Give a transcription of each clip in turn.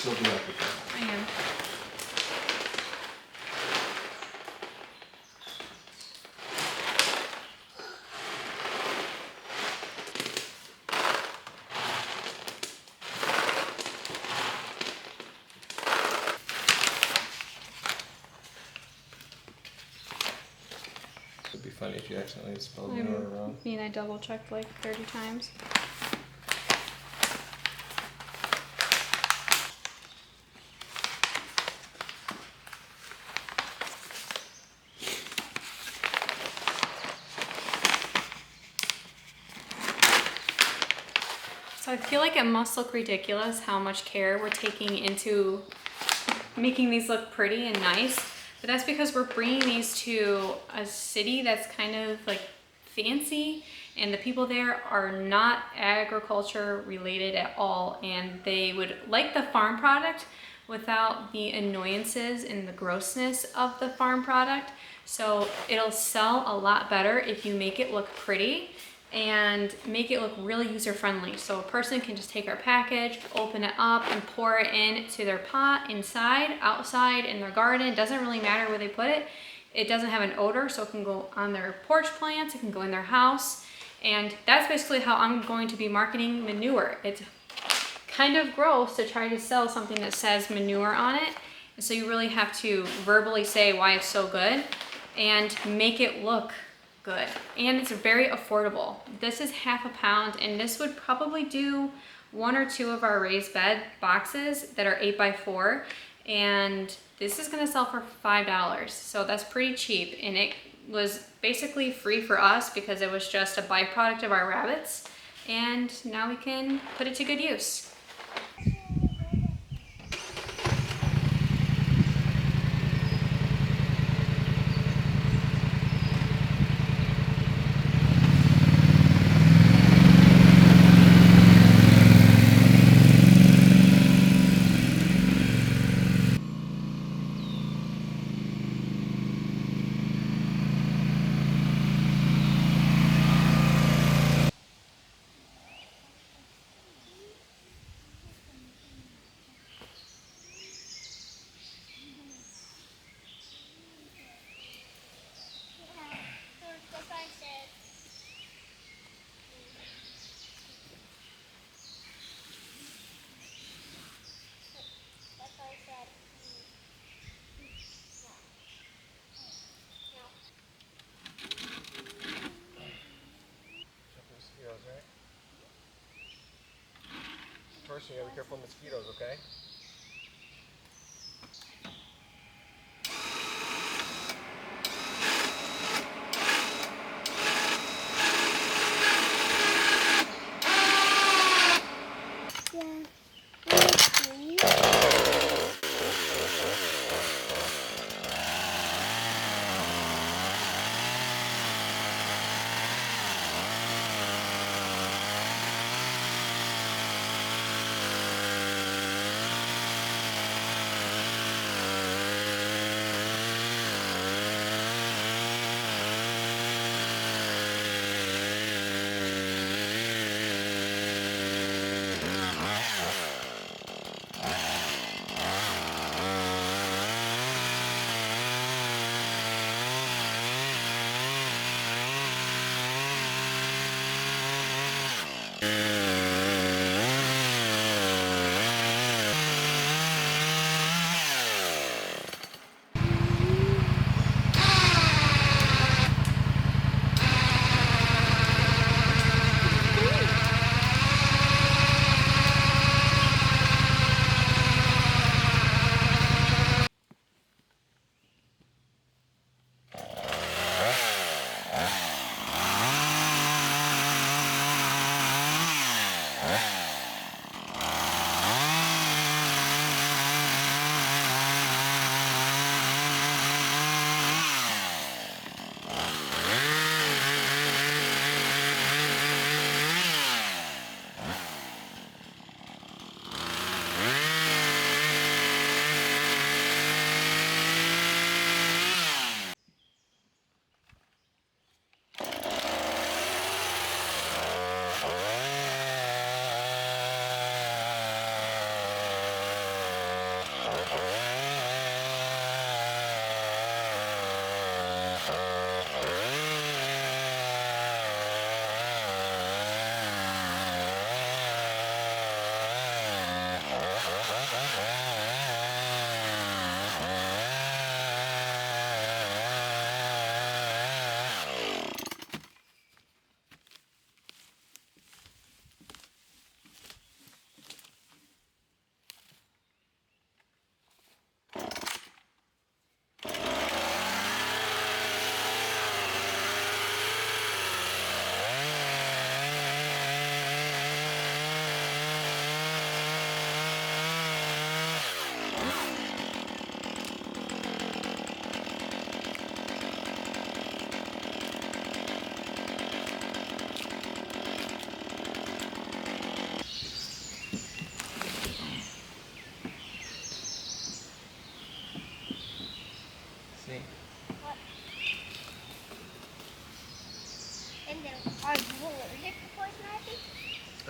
still be up with that. I am. It'd be funny if you accidentally spelled manure wrong. I mean, I double checked like 30 times. So I feel like it must look ridiculous how much care we're taking into making these look pretty and nice, but that's because we're bringing these to a city that's kind of like fancy, and the people there are not agriculture related at all, and they would like the farm product without the annoyances and the grossness of the farm product. So it'll sell a lot better if you make it look pretty and make it look really user-friendly. So a person can just take our package, open it up, and pour it into their pot inside, outside, in their garden. It doesn't really matter where they put it. It doesn't have an odor, so it can go on their porch plants, it can go in their house. And that's basically how I'm going to be marketing manure. It's kind of gross to try to sell something that says manure on it. And so you really have to verbally say why it's so good and make it look good. And it's very affordable. This is half a pound, and this would probably do 1 or 2 of our raised bed boxes that are 8x4, and this is gonna sell for $5. So that's pretty cheap, and it was basically free for us because it was just a byproduct of our rabbits, and now we can put it to good use. First, you gotta be careful of mosquitoes, okay?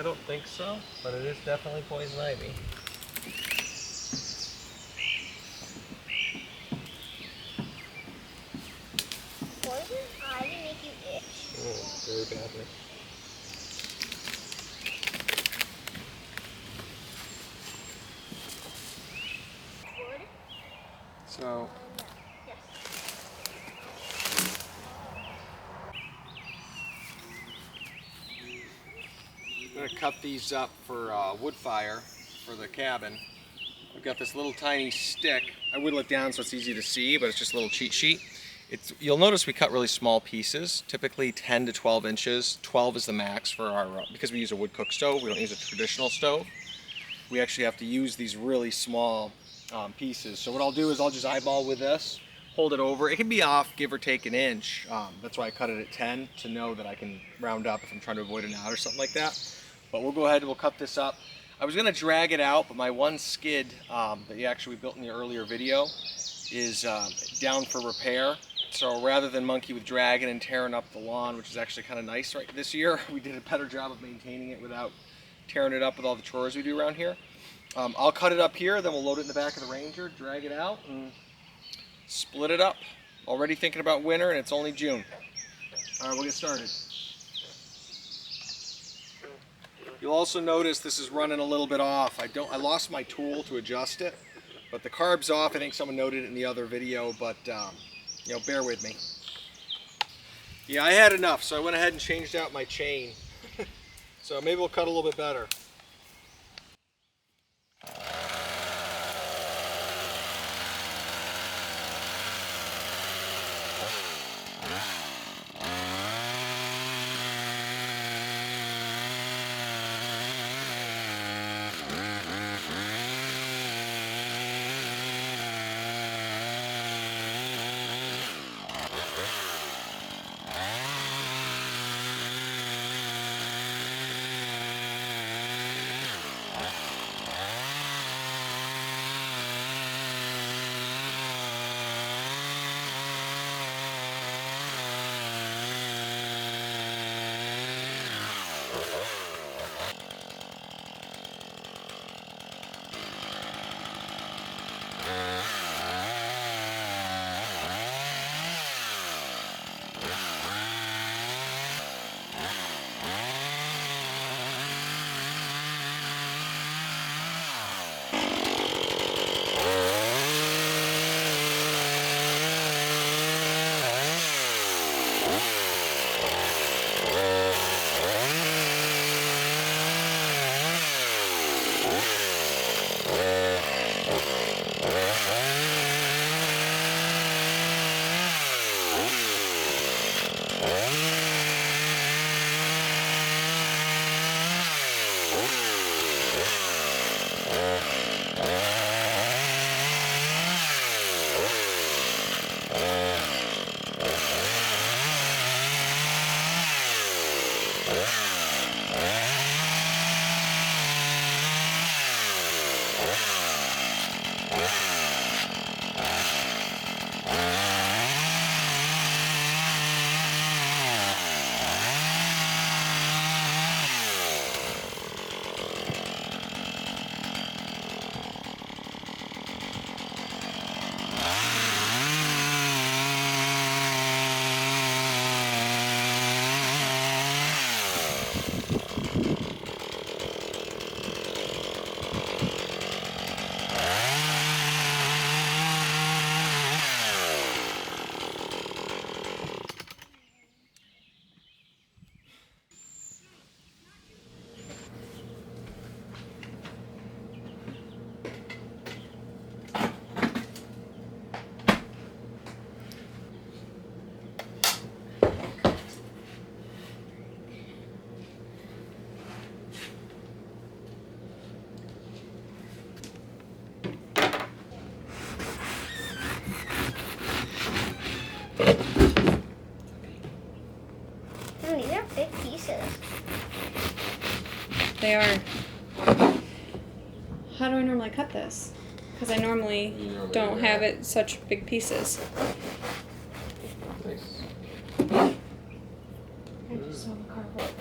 I don't think so, but it is definitely poison ivy. Poison ivy make you itch? Oh, very badly. Wood? So, Yes. I'm going to cut these up for wood fire for the cabin. I've got this little tiny stick. I whittle it down so it's easy to see, but it's just a little cheat sheet. You'll notice we cut really small pieces, typically 10 to 12 inches. 12 is the max for our, because we use a wood cook stove, we don't use a traditional stove. We actually have to use these really small pieces. So what I'll do is I'll just eyeball with this, hold it over. It can be off, give or take an inch. That's why I cut it at 10, to know that I can round up if I'm trying to avoid a knot or something like that. But we'll go ahead and we'll cut this up. I was gonna drag it out, but my one skid that you actually built in the earlier video is down for repair. So rather than monkey with dragging and tearing up the lawn, which is actually kind of nice right this year, we did a better job of maintaining it without tearing it up with all the chores we do around here. I'll cut it up here, then we'll load it in the back of the Ranger, drag it out, and split it up. Already thinking about winter, and it's only June. All right, we'll get started. You'll also notice this is running a little bit off. I lost my tool to adjust it, but the carb's off. I think someone noted it in the other video, but you know, bear with me. Yeah, I had enough, so I went ahead and changed out my chain. So maybe we'll cut a little bit better. These are big pieces. They are. How do I normally cut this? Because I normally don't have it such big pieces. Nice. I just saw the cardboard.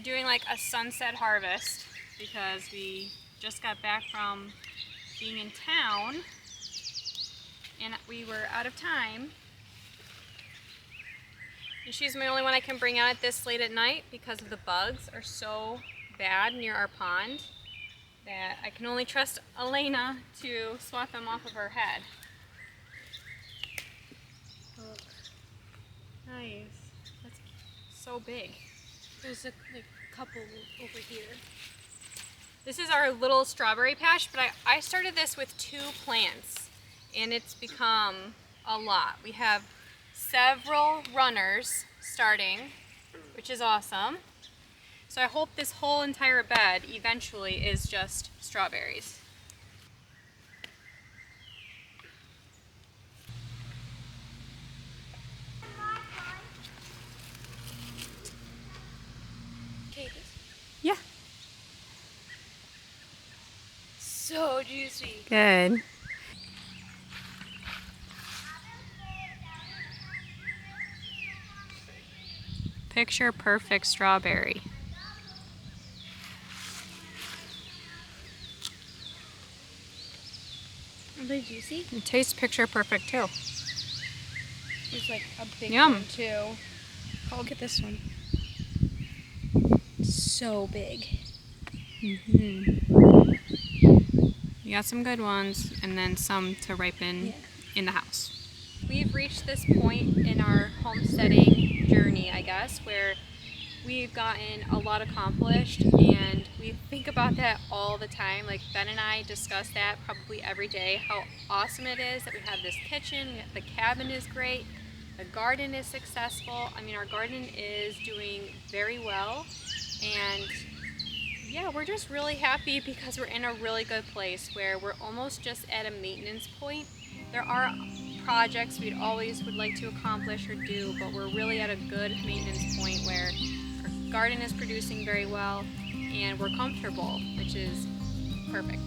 We're doing like a sunset harvest because we just got back from being in town and we were out of time. And she's the only one I can bring out at this late at night because of the bugs are so bad near our pond that I can only trust Elena to swat them off of her head. Look. Nice. That's so big. There's a couple over here. This is our little strawberry patch, but I started this with 2 plants and it's become a lot. We have several runners starting, which is awesome. So I hope this whole entire bed eventually is just strawberries. Yeah. So juicy. Good. Picture perfect strawberry. Are they juicy? It tastes picture perfect too. There's like a big Yum. one too. Oh, look at this one. So big. You got some good ones and then some to ripen in the house. We've reached this point in our homesteading journey, I guess, where we've gotten a lot accomplished and we think about that all the time. Like Ben and I discuss that probably every day, how awesome it is that we have this kitchen, the cabin is great, the garden is successful. I mean, our garden is doing very well and yeah, we're just really happy because we're in a really good place where we're almost just at a maintenance point. There are projects we'd always would like to accomplish or do, but we're really at a good maintenance point where our garden is producing very well and we're comfortable, which is perfect.